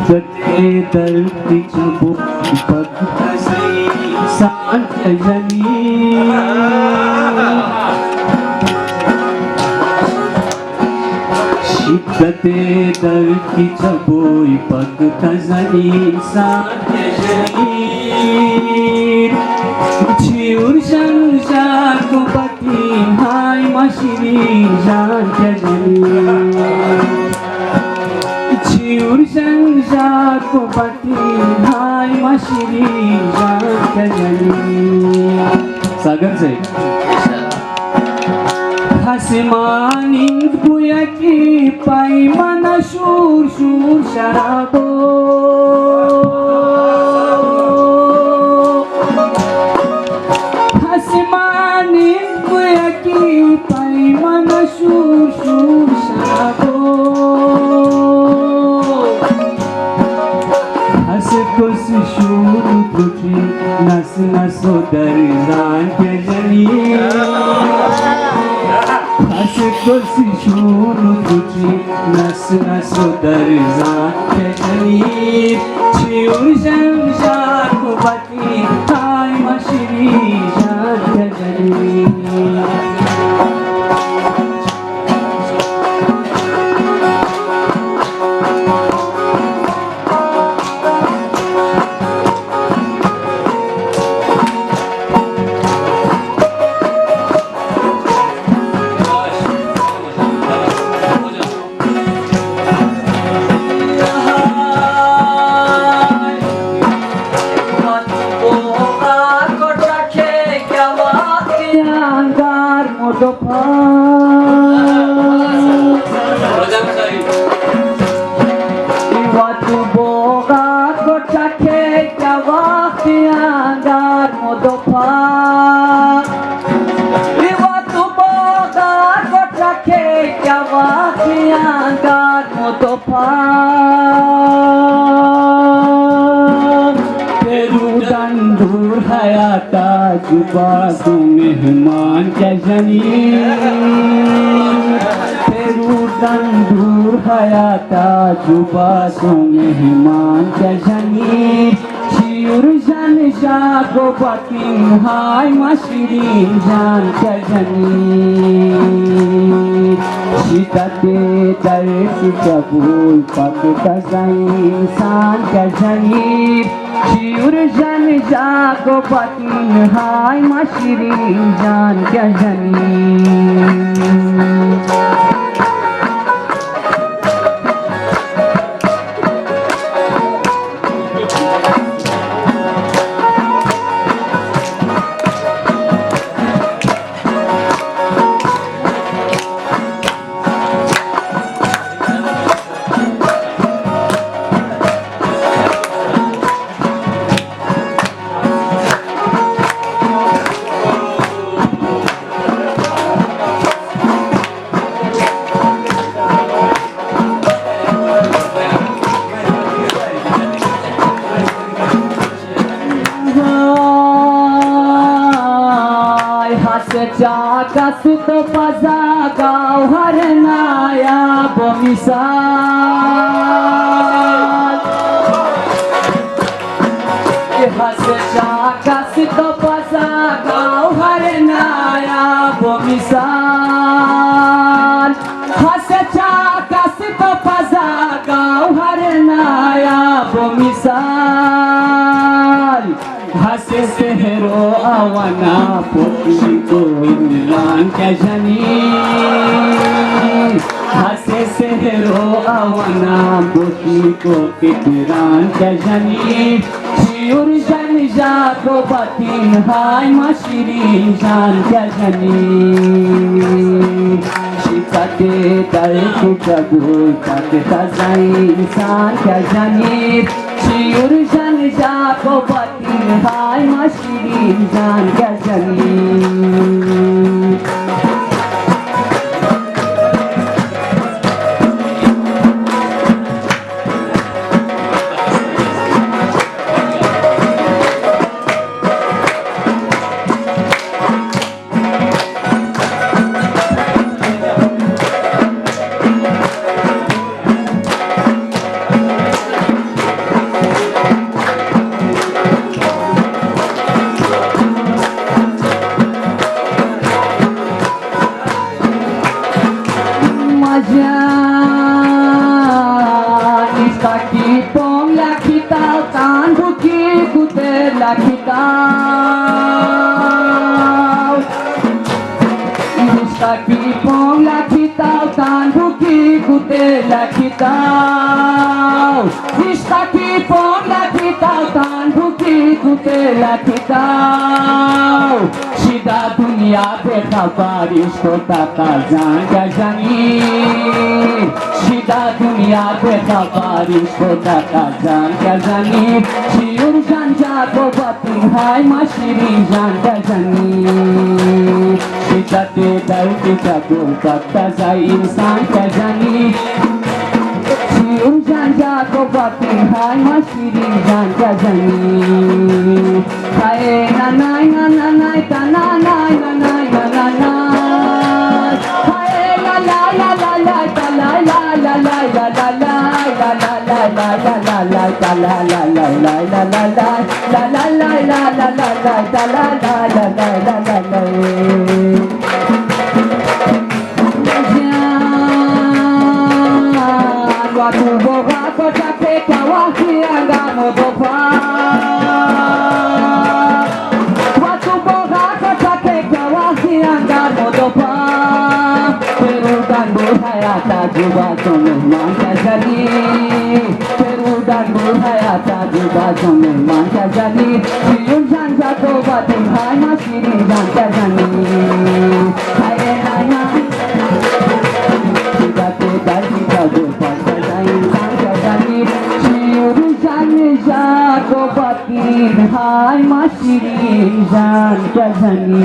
शिकते दर्दीच्या सांजनी शिकते दर्दीच्या बोई पग खजनी सांजनी जीवर संसार को पती हाय मशिरी जान जनी जीवर संसार को पति भाई मशीरी जनी सागर से हसमानी बुया की पाई मन शूर शूर शराबो हसमानी बुया की पाई मन शूर शूर शराबो कुछ शूर तुझी नस नसो दर्दान के जनी हस कुछ शूर तुझी नस नसो दर्दान के जनी जीवर संसार को पति हाय मशीरी जान के जनी Iwatu boga kota ke kawaki anggar modopa Iwatu boga kota ke kawaki anggar modopa Peru dan dur hayata juba tu mehman jani dan दूर हयाता जुबा सो मेहमान जनी शिर जन जागो पति हाय मशीरी जान जनी सीताते दर्द कबूल पक कसाई इंसान जनी शिर जन जागो पति हाय मशीरी जान जनी Kasut pazagau harnaya bomisal Hascha kasut pazagau harnaya bomisal Hascha kasut pazagau harnaya bomisal Hase sehro awana pokshi ko inlan kajani Hase sehro awana pokshi ko kitran kajani शिवर जन जातो बातीन हाय माशिरीन जान क्या जानी शिकाते तळे तुझा गोल ताते ताजाई इंसान क्या जानी शिवर जन जातो बातीन हाय माशिरीन जान क्या जानी Istaki pong la kita tan buki kute la kita Istaki pong la kita tan buki kute la kita Istaki pong la kita tan buki kute la kita Shida dunia pe khabarish ko taka jaan ka jani Shida dunia pe khabarish ko taka jaan ka jani Shiur jan jato bati hai mashiri jaan ka jani Shida te dal ki jato bakta zai insan ka jani Shiur jan jato bati hai mashiri jaan ka jani Hai na nai na na nai ta na nai na nai na na nai Hai la la la la la ta la la la la la la la la la la la la la la ta la la la la la la la la la la la la la la ta la la la la la la la Watu boga kota peka wahi angano dopa Watu boga kota peka wahi angano dopa Peru dan burhayata juga memang jadi Peru dan burhayata juga memang jadi Siun jan jatuh batin hai masiri jan jadi Hai nanya Tidak tidak tidak berpas Jago batin hai mashirin jan kya jani